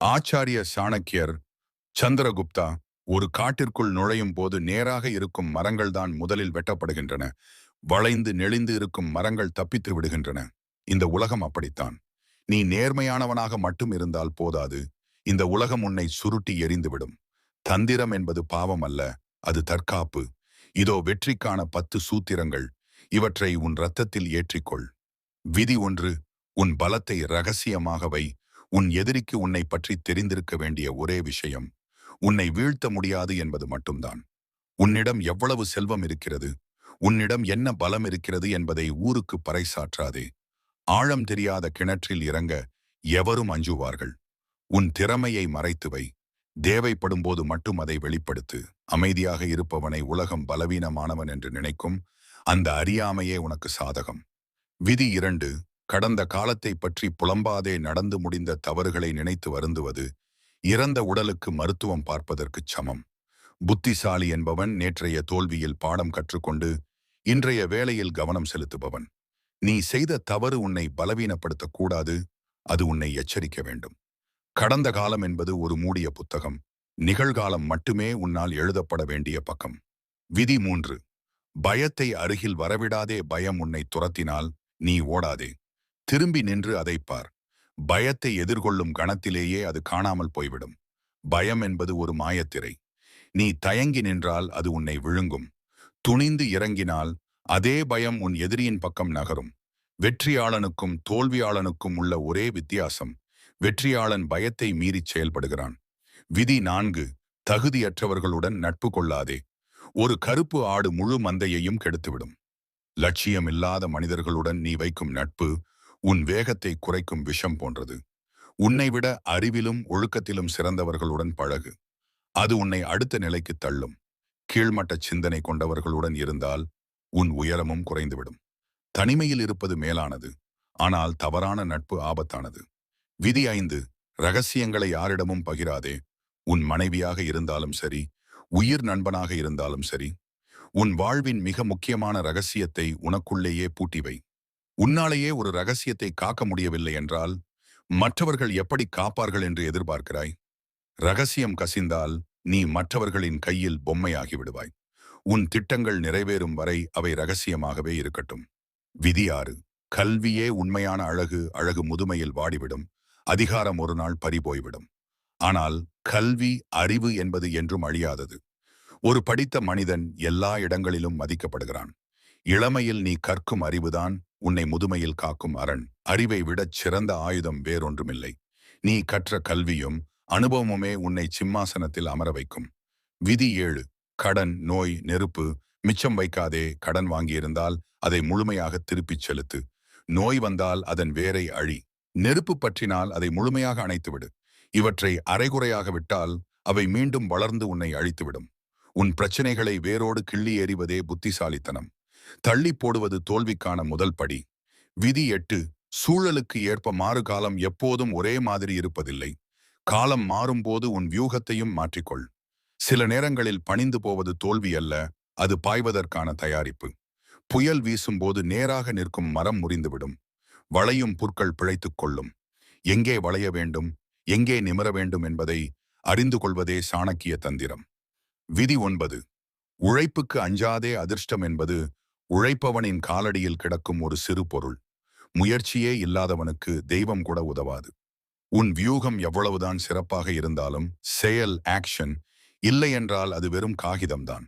ஆச்சாரிய சாணக்கியர் சந்திரகுப்தா ஒரு காட்டிற்குள் நுழையும் போது நேராக இருக்கும் மரங்கள்தான் முதலில் வெட்டப்படுகின்றன. வளைந்து நெளிந்து இருக்கும் மரங்கள் தப்பித்து விடுகின்றன. இந்த உலகம் அப்படித்தான். நீ நேர்மையானவனாக மட்டும் இருந்தால் போதாது. இந்த உலகம் உன்னை சுருட்டி எறிந்துவிடும். தந்திரம் என்பது பாவம் அல்ல, அது தற்காப்பு. இதோ வெற்றிக்கான 10 சூத்திரங்கள். இவற்றை உன் இரத்தத்தில் ஏற்றிக்கொள். விதி 1. உன் பலத்தை ரகசியமாக வை. உன் எதிரிக்கு உன்னை பற்றி தெரிந்திருக்க வேண்டிய ஒரே விஷயம் உன்னை வீழ்த்த முடியாது என்பது மட்டும்தான். உன்னிடம் எவ்வளவு செல்வம் இருக்கிறது, உன்னிடம் என்ன பலம் இருக்கிறது என்பதை ஊருக்கு பறைசாற்றாதே. ஆழம் தெரியாத கிணற்றில் இறங்க எவரும் அஞ்சுவார்கள். உன் திறமையை மறைத்து வை. தேவைப்படும் போது மட்டும் அதை வெளிப்படுத்து. அமைதியாக இருப்பவனை உலகம் பலவீனமானவன் என்று நினைக்கும். அந்த அறியாமையே உனக்கு சாதகம். விதி 2. கடந்த காலத்தை பற்றி புலம்பாதே. நடந்து முடிந்த தவறுகளை நினைத்து வருந்துவது இறந்த உடலுக்கு மருத்துவம் பார்ப்பதற்குச் சமம். புத்திசாலி என்பவன் நேற்றைய தோல்வியில் பாடம் கற்றுக்கொண்டு இன்றைய வேளையில் கவனம் செலுத்துபவன். நீ செய்த தவறு உன்னை பலவீனப்படுத்தக்கூடாது, அது உன்னை எச்சரிக்க வேண்டும். கடந்த காலம் என்பது ஒரு மூடிய புத்தகம். நிகழ்காலம் மட்டுமே உன்னால் எழுதப்பட வேண்டிய பக்கம். விதி 3. பயத்தை அருகில் வரவிடாதே. பயம் உன்னை துரத்தினால் நீ ஓடாதே. திரும்பி நின்று அதை பார். பயத்தை எதிர்கொள்ளும் கணத்திலேயே அது காணாமல் போய்விடும். பயம் என்பது ஒரு மாயத்திரை. நீ தயங்கி நின்றால் அது உன்னை விழுங்கும். துணிந்து இறங்கினால் அதே பயம் உன் எதிரியின் பக்கம் நகரும். வெற்றியாளனுக்கும் தோல்வியாளனுக்கும் உள்ள ஒரே வித்தியாசம், வெற்றியாளன் பயத்தை மீறிச் செயல்படுகிறான். விதி 4. தகுதியற்றவர்களுடன் நட்பு கொள்ளாதே. ஒரு கருப்பு ஆடு முழு மந்தையையும் கெடுத்துவிடும். லட்சியம் இல்லாத மனிதர்களுடன் நீ வைக்கும் நட்பு உன் வேகத்தை குறைக்கும் விஷம் போன்றது. உன்னை விட அறிவிலும் ஒழுக்கத்திலும் சிறந்தவர்களுடன் பழகு. அது உன்னை அடுத்த நிலைக்கு தள்ளும். கீழ்மட்ட சிந்தனை கொண்டவர்களுடன் இருந்தால் உன் உயரமும் குறைந்துவிடும். தனிமையில் இருப்பது மேலானது, ஆனால் தவறான நட்பு ஆபத்தானது. விதி 5. ரகசியங்களை யாரிடமும் பகிராதே. உன் மனைவியாக இருந்தாலும் சரி, உயிர் நண்பனாக இருந்தாலும் சரி, உன் வாழ்வின் மிக முக்கியமான ரகசியத்தை உனக்குள்ளேயே பூட்டிவை. உன்னாலேயே ஒரு ரகசியத்தை காக்க முடியவில்லை என்றால் மற்றவர்கள் எப்படி காப்பார்கள் என்று எதிர்பார்க்கிறாய்? ரகசியம் கசிந்தால் நீ மற்றவர்களின் கையில் பொம்மையாகி விடுவாய். உன் திட்டங்கள் நிறைவேறும் வரை அவை ரகசியமாகவே இருக்கட்டும். விதி 6. கல்வியே உண்மையான அழகு. அழகு முதுமையில் வாடிவிடும். அதிகாரம் ஒரு நாள் பறிபோய்விடும். ஆனால் கல்வி, அறிவு என்பது என்றும் அழியாதது. ஒரு படித்த மனிதன் எல்லா இடங்களிலும் மதிக்கப்படுகிறான். இளமையில் நீ கற்கும் அறிவுதான் உன்னை முதுமையில் காக்கும் அரண். அறிவை விடச் சிறந்த ஆயுதம் வேறொன்றுமில்லை. நீ கற்ற கல்வியும் அனுபவமுமே உன்னை சிம்மாசனத்தில் அமர வைக்கும். விதி 7. கடன், நோய், நெருப்பு. மிச்சம் வைக்காதே. கடன் வாங்கியிருந்தால் அதை முழுமையாக திருப்பிச் செலுத்து. நோய் வந்தால் அதன் வேரை அழி. நெருப்பு பற்றினால் அதை முழுமையாக அணைத்துவிடு. இவற்றை அரைகுறையாக விட்டால் அவை மீண்டும் வளர்ந்து உன்னை அழித்துவிடும். உன் பிரச்சனைகளை வேரோடு கிள்ளி எறிவதே புத்திசாலித்தனம். தள்ளி போடுவது தோல்விக்கான முதல் படி. விதி 8. சூழலுக்கு ஏற்ப மாறுகாலம். எப்போதும் ஒரே மாதிரி இருப்பதில்லை. காலம் மாறும்போது உன் வியூகத்தையும் மாற்றிக்கொள். சில நேரங்களில் பணிந்து போவது தோல்வி அல்ல, அது பாய்வதற்கான தயாரிப்பு. புயல் வீசும்போது நேராக நிற்கும் மரம் முறிந்துவிடும். வளையும் புற்கள் பிழைத்துக் கொள்ளும். எங்கே வளைய வேண்டும், எங்கே நிமிர வேண்டும் என்பதை அறிந்து கொள்வதே சாணக்கிய தந்திரம். விதி 9. உழைப்புக்கு அஞ்சாதே. அதிர்ஷ்டம் என்பது உழைப்பவனின் காலடியில் கிடக்கும் ஒரு சிறு பொருள். முயற்சியே இல்லாதவனுக்கு தெய்வம் கூட உதவாது. உன் வியூகம் எவ்வளவுதான் சிறப்பாக இருந்தாலும் செயல், ஆக்ஷன் இல்லை என்றால் அது வெறும் காகிதம்தான்.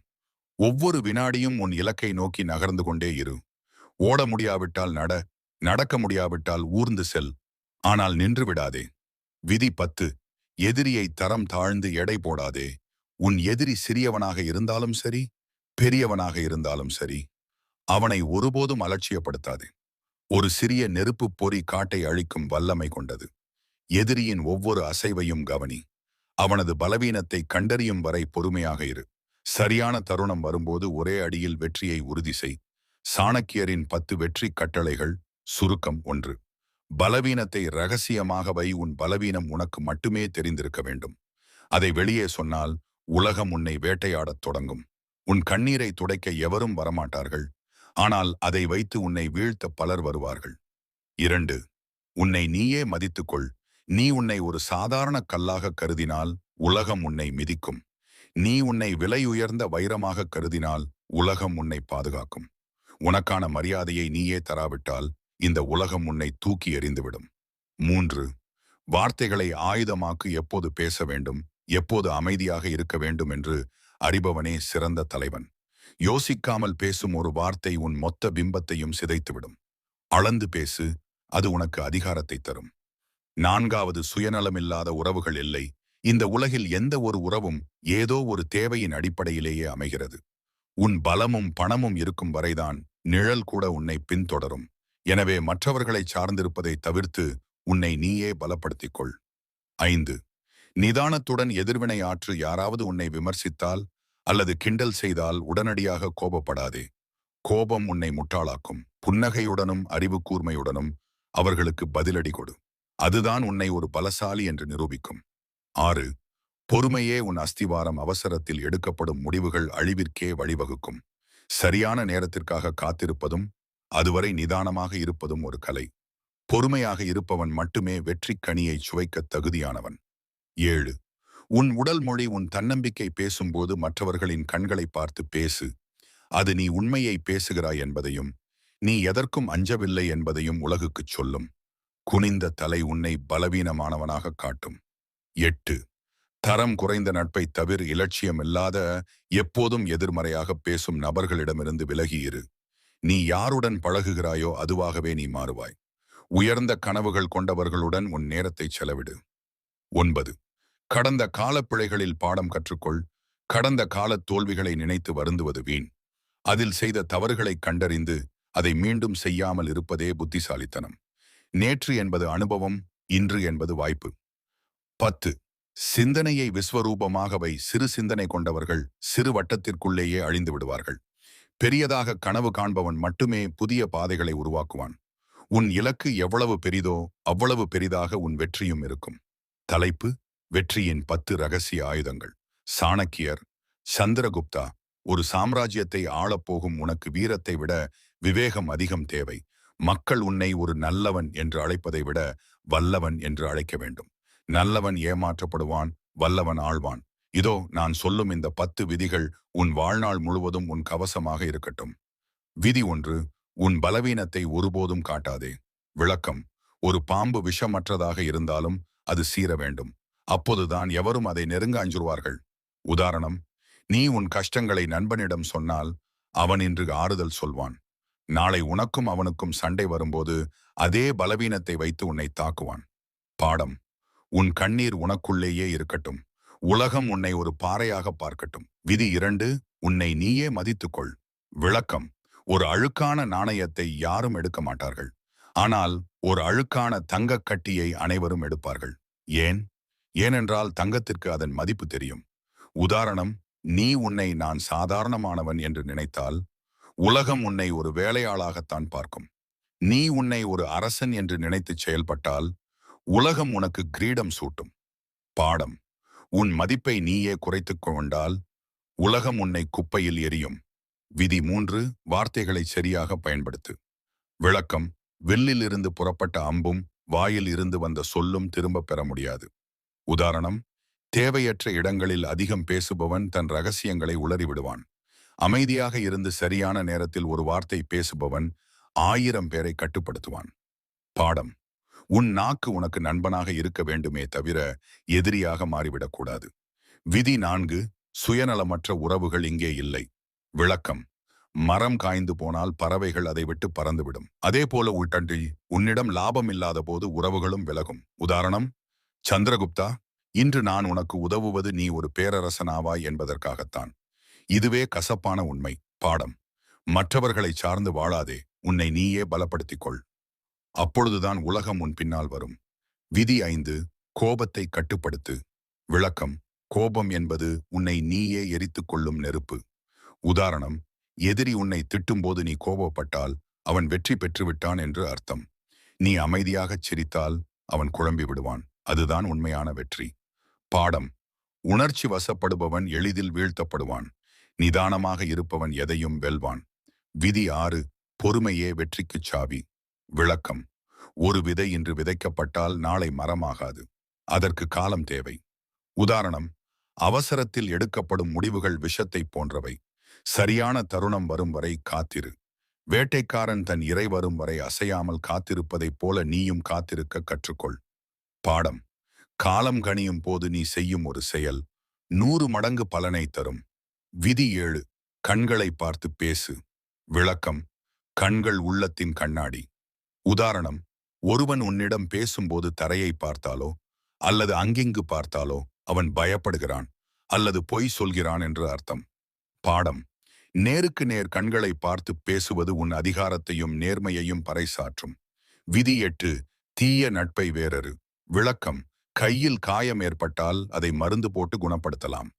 ஒவ்வொரு வினாடியும் உன் இலக்கை நோக்கி நகர்ந்து கொண்டே இரு. ஓட முடியாவிட்டால் நட, நடக்க முடியாவிட்டால் ஊர்ந்து செல், ஆனால் நின்று விடாதே. விதி 10. எதிரியை தரம் தாழ்ந்து எடை போடாதே. உன் எதிரி சிறியவனாக இருந்தாலும் சரி, பெரியவனாக இருந்தாலும் சரி, அவனை ஒருபோதும் அலட்சியப்படுத்தாதே. ஒரு சிறிய நெருப்பு பொறி காட்டை அழிக்கும் வல்லமை கொண்டது. எதிரியின் ஒவ்வொரு அசைவையும் கவனி. அவனது பலவீனத்தை கண்டறியும் வரை பொறுமையாக இரு. சரியான தருணம் வரும்போது ஒரே அடியில் வெற்றியை உறுதி செய். சாணக்கியரின் 10 வெற்றி கட்டளைகள். சுருக்கம் 1. பலவீனத்தை ரகசியமாக வை. உன் பலவீனம் உனக்கு மட்டுமே தெரிந்திருக்க வேண்டும். அதை வெளியே சொன்னால் உலகம் உன்னை வேட்டையாடத் தொடங்கும். உன் கண்ணீரை துடைக்க எவரும் வரமாட்டார்கள், ஆனால் அதை வைத்து உன்னை வீழ்த்த பலர் வருவார்கள். 2. உன்னை நீயே மதித்துக்கொள். நீ உன்னை ஒரு சாதாரண கல்லாக கருதினால் உலகம் உன்னை மிதிக்கும். நீ உன்னை விலையுயர்ந்த வைரமாக கருதினால் உலகம் உன்னை பாதுகாக்கும். உனக்கான மரியாதையை நீயே தராவிட்டால் இந்த உலகம் உன்னை தூக்கி எறிந்துவிடும். 3. வார்த்தைகளை ஆயுதமாக்கு. எப்போது பேச வேண்டும், எப்போது அமைதியாக இருக்க வேண்டும் என்று அறிபவனே சிறந்த தலைவன். யோசிக்காமல் பேசும் ஒரு வார்த்தை உன் மொத்த பிம்பத்தையும் சிதைத்துவிடும். அளந்து பேசு, அது உனக்கு அதிகாரத்தை தரும். 4. சுயநலமில்லாத உறவுகள் இல்லை. இந்த உலகில் எந்த ஒரு உறவும் ஏதோ ஒரு தேவையின் அடிப்படையிலேயே அமைகிறது. உன் பலமும் பணமும் இருக்கும் வரைதான் நிழல் கூட உன்னை பின்தொடரும். எனவே மற்றவர்களை சார்ந்திருப்பதை தவிர்த்து உன்னை நீயே பலப்படுத்திக் கொள். 5. நிதானத்துடன் எதிர்வினை ஆற்று. யாராவது உன்னை விமர்சித்தால் அல்லது கிண்டல் செய்தால் உடனடியாக கோபப்படாதே. கோபம் உன்னை முட்டாளாக்கும். புன்னகையுடனும் அறிவு கூர்மையுடனும் அவர்களுக்கு பதிலடி கொடு. அதுதான் உன்னை ஒரு பலசாலி என்று நிரூபிக்கும். 6. பொறுமையே உன் அஸ்திவாரம். அவசரத்தில் எடுக்கப்படும் முடிவுகள் அழிவிற்கே வழிவகுக்கும். சரியான நேரத்திற்காக காத்திருப்பதும் அதுவரை நிதானமாக இருப்பதும் ஒரு கலை. பொறுமையாக இருப்பவன் மட்டுமே வெற்றிக் கனியை சுவைக்க தகுதியானவன். 7. உன் உடல் மொழி. உன் தன்னம்பிக்கை பேசும்போது மற்றவர்களின் கண்களை பார்த்து பேசு. அது நீ உண்மையை பேசுகிறாய் என்பதையும் நீ எதற்கும் அஞ்சவில்லை என்பதையும் உலகுக்குச் சொல்லும். குனிந்த தலை உன்னை பலவீனமானவனாக காட்டும். 8. தரம் குறைந்த நட்பை தவிர இலட்சியமில்லாத எப்போதும் எதிர்மறையாக பேசும் நபர்களிடமிருந்து விலகியிரு. நீ யாருடன் பழகுகிறாயோ அதுவாகவே நீ மாறுவாய். உயர்ந்த கனவுகள் கொண்டவர்களுடன் உன் நேரத்தை செலவிடு. 9. கடந்த கால பிழைகளில் பாடம் கற்றுக்கொள். கடந்த கால தோல்விகளை நினைத்து வருந்துவது வீண். அதில் செய்த தவறுகளை கண்டறிந்து அதை மீண்டும் செய்யாமல் இருப்பதே புத்திசாலித்தனம். நேற்று என்பது அனுபவம், இன்று என்பது வாய்ப்பு. 10. சிந்தனையை விஸ்வரூபமாக வை. சிறு சிந்தனை கொண்டவர்கள் சிறு வட்டத்திற்குள்ளேயே அழிந்து விடுவார்கள். பெரியதாக கனவு காண்பவன் மட்டுமே புதிய பாதைகளை உருவாக்குவான். உன் இலக்கு எவ்வளவு பெரிதோ அவ்வளவு பெரிதாக உன் வெற்றியும் இருக்கும். தலைப்பு: வெற்றியின் 10 ரகசிய ஆயுதங்கள். சாணக்கியர். சந்திரகுப்தா. ஒரு சாம்ராஜ்யத்தை ஆளப்போகும் உனக்கு வீரத்தை விட விவேகம் அதிகம் தேவை. மக்கள் உன்னை ஒரு நல்லவன் என்று அழைப்பதை விட வல்லவன் என்று அழைக்க வேண்டும். நல்லவன் ஏமாற்றப்படுவான், வல்லவன் ஆழ்வான். இதோ நான் சொல்லும் இந்த 10 விதிகள் உன் வாழ்நாள் முழுவதும் உன் கவசமாக இருக்கட்டும். விதி 1. உன் பலவீனத்தை ஒருபோதும் காட்டாதே. விளக்கம்: ஒரு பாம்பு விஷமற்றதாக இருந்தாலும் அது சீர வேண்டும். அப்போதுதான் எவரும் அதை நெருங்க அஞ்சுவார்கள். உதாரணம்: நீ உன் கஷ்டங்களை நண்பனிடம் சொன்னால் அவன் இன்று ஆறுதல் சொல்வான். நாளை உனக்கும் அவனுக்கும் சண்டை வரும்போது அதே பலவீனத்தை வைத்து உன்னை தாக்குவான். பாடம்: உன் கண்ணீர் உனக்குள்ளேயே இருக்கட்டும். உலகம் உன்னை ஒரு பாறையாக பார்க்கட்டும். விதி 2. உன்னை நீயே மதித்துக்கொள். விளக்கம்: ஒரு அழுக்கான நாணயத்தை யாரும் எடுக்க மாட்டார்கள். ஆனால் ஒரு அழுக்கான தங்கக் கட்டியை அனைவரும் எடுப்பார்கள். ஏன்? ஏனென்றால் தங்கத்திற்கு அதன் மதிப்பு தெரியும். உதாரணம்: நீ உன்னை நான் சாதாரணமானவன் என்று நினைத்தால் உலகம் உன்னை ஒரு வேலையாளாகத்தான் பார்க்கும். நீ உன்னை ஒரு அரசன் என்று நினைத்து செயல்பட்டால் உலகம் உனக்கு கிரீடம் சூட்டும். பாடம்: உன் மதிப்பை நீயே குறைத்துக் கொண்டால் உலகம் உன்னை குப்பையில் எரியும். விதி 3. வார்த்தைகளை சரியாக பயன்படுத்து. விளக்கம்: வில்லில் இருந்து புறப்பட்ட அம்பும் வாயில் இருந்து வந்த சொல்லும் திரும்ப பெற முடியாது. உதாரணம்: தேவையற்ற இடங்களில் அதிகம் பேசுபவன் தன் ரகசியங்களை உளறிவிடுவான். அமைதியாக இருந்து சரியான நேரத்தில் ஒரு வார்த்தை பேசுபவன் 1000 பேரை கட்டுப்படுத்துவான். பாடம்: உன் நாக்கு உனக்கு நண்பனாக இருக்க வேண்டுமே தவிர எதிரியாக மாறிவிடக்கூடாது. விதி 4. சுயநலமற்ற உறவுகள் இங்கே இல்லை. விளக்கம்: மரம் காய்ந்து போனால் பறவைகள் அதை விட்டு பறந்துவிடும். அதே போல உன்னிடம் லாபம் இல்லாத போது உறவுகளும் விலகும். உதாரணம்: சந்திரகுப்தா, இன்று நான் உனக்கு உதவுவது நீ ஒரு பேரரசனாவாய் என்பதற்காகத்தான். இதுவே கசப்பான உண்மை. பாடம்: மற்றவர்களை சார்ந்து வாழாதே. உன்னை நீயே பலப்படுத்திக் கொள். அப்பொழுதுதான் உலகம் உன் பின்னால் வரும். விதி 5. கோபத்தை கட்டுப்படுத்து. விளக்கம்: கோபம் என்பது உன்னை நீயே எரித்துக் கொள்ளும் நெருப்பு. உதாரணம்: எதிரி உன்னை திட்டும்போது நீ கோபப்பட்டால் அவன் வெற்றி பெற்றுவிட்டான் என்று அர்த்தம். நீ அமைதியாகச் சிரித்தால் அவன் குழம்பி விடுவான். அதுதான் உண்மையான வெற்றி. பாடம்: உணர்ச்சி வசப்படுபவன் எளிதில் வீழ்த்தப்படுவான். நிதானமாக இருப்பவன் எதையும் வெல்வான். விதி 6. பொறுமையே வெற்றிக்குச் சாவி. விளக்கம்: ஒரு விதை இன்று விதைக்கப்பட்டால் நாளை மரமாகாது. அதற்கு காலம் தேவை. உதாரணம், அவசரத்தில் எடுக்கப்படும் முடிவுகள் விஷத்தைப் போன்றவை. சரியான தருணம் வரும் வரை காத்திரு. வேட்டைக்காரன் தன் இரை வரும் வரை அசையாமல் காத்திருப்பதைப் போல நீயும் காத்திருக்க கற்றுக்கொள். பாடம்: காலம் கணியும் போது நீ செய்யும் ஒரு செயல் 100 மடங்கு பலனை தரும். விதி 7: கண்களை பார்த்து பேசு. விளக்கம்: கண்கள் உள்ளத்தின் கண்ணாடி. உதாரணம், ஒருவன் உன்னிடம் பேசும்போது தரையை பார்த்தாலோ அல்லது அங்கிங்கு பார்த்தாலோ அவன் பயப்படுகிறான் அல்லது பொய் சொல்கிறான் என்று அர்த்தம். பாடம்: நேருக்கு நேர் கண்களை பார்த்து பேசுவது உன் அதிகாரத்தையும் நேர்மையையும் பறைசாற்றும். விதி 8: தீய நட்பை வேறறு. விளக்கம்: கையில் காயம் ஏற்பட்டால் அதை மருந்து போட்டு குணப்படுத்தலாம்.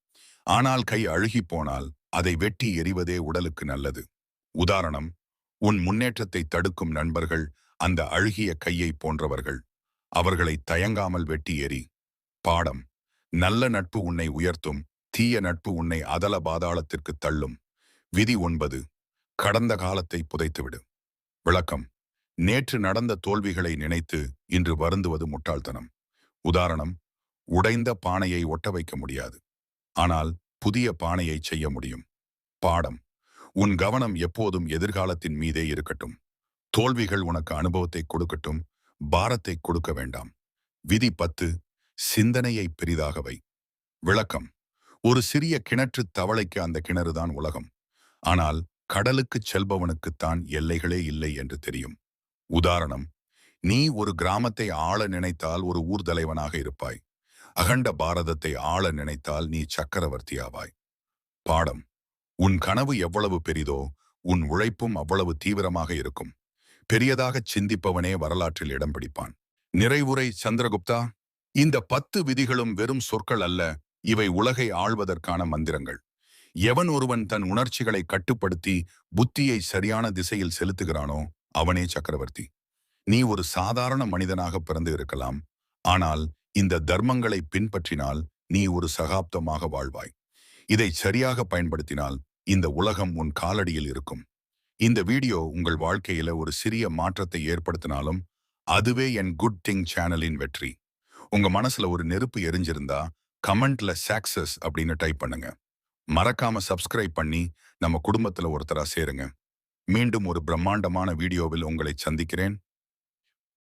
ஆனால் கை அழுகிப் போனால் அதை வெட்டி எறிவதே உடலுக்கு நல்லது. உதாரணம், உன் முன்னேற்றத்தை தடுக்கும் நண்பர்கள் அந்த அழுகிய கையை போன்றவர்கள். அவர்களை தயங்காமல் வெட்டி எறி. பாடம்: நல்ல நட்பு உன்னை உயர்த்தும், தீய நட்பு உன்னை அதல பாதாளத்திற்கு தள்ளும். விதி 9: கடந்த காலத்தை புதைத்துவிடு. விளக்கம்: நேற்று நடந்த தோல்விகளை நினைத்து இன்று வருந்துவது முட்டாள்தனம். உதாரணம், உடைந்த பானையை ஒட்ட வைக்க முடியாது, ஆனால் புதிய பானையை செய்ய முடியும். பாடம்: உன் கவனம் எப்போதும் எதிர்காலத்தின் மீதே இருக்கட்டும். தோல்விகள் உனக்கு அனுபவத்தை கொடுக்கட்டும், பாரத்தை கொடுக்க வேண்டாம். விதி 10: சிந்தனையை பெரிதாக வை. விளக்கம்: ஒரு சிறிய கிணற்று தவளைக்கு அந்த கிணறுதான் உலகம். ஆனால் கடலுக்குச் செல்பவனுக்குத்தான் எல்லைகளே இல்லை என்று தெரியும். உதாரணம், நீ ஒரு கிராமத்தை ஆள நினைத்தால் ஒரு ஊர் தலைவனாக இருப்பாய். அகண்ட பாரதத்தை ஆள நினைத்தால் நீ சக்கரவர்த்தியாவாய். பாடம்: உன் கனவு எவ்வளவு பெரிதோ உன் உழைப்பும் அவ்வளவு தீவிரமாக இருக்கும். பெரியதாகச் சிந்திப்பவனே வரலாற்றில் இடம் பிடிப்பான். நிறைவுரை: சந்திரகுப்தா, இந்த 10 விதிகளும் வெறும் சொற்கள் அல்ல, இவை உலகை ஆள்வதற்கான மந்திரங்கள். எவன் ஒருவன் தன் உணர்ச்சிகளை கட்டுப்படுத்தி புத்தியை சரியான திசையில் செலுத்துகிறானோ அவனே சக்கரவர்த்தி. நீ ஒரு சாதாரண மனிதனாக பிறந்து இருக்கலாம், ஆனால் இந்த தர்மங்களை பின்பற்றினால் நீ ஒரு சகாப்தமாக வாழ்வாய். இதை சரியாக பயன்படுத்தினால் இந்த உலகம் உன் காலடியில் இருக்கும். இந்த வீடியோ உங்கள் வாழ்க்கையில ஒரு சிறிய மாற்றத்தை ஏற்படுத்தினாலும் அதுவே என் குட் திங் சேனலின் வெற்றி. உங்க மனசுல ஒரு நெருப்பு எரிஞ்சிருந்தா கமெண்ட்ல சக்சஸ் அப்படின்னு டைப் பண்ணுங்க. மறக்காம சப்ஸ்கிரைப் பண்ணி நம்ம குடும்பத்துல ஒருத்தரா சேருங்க. மீண்டும் ஒரு பிரம்மாண்டமான வீடியோவில் உங்களை சந்திக்கிறேன்.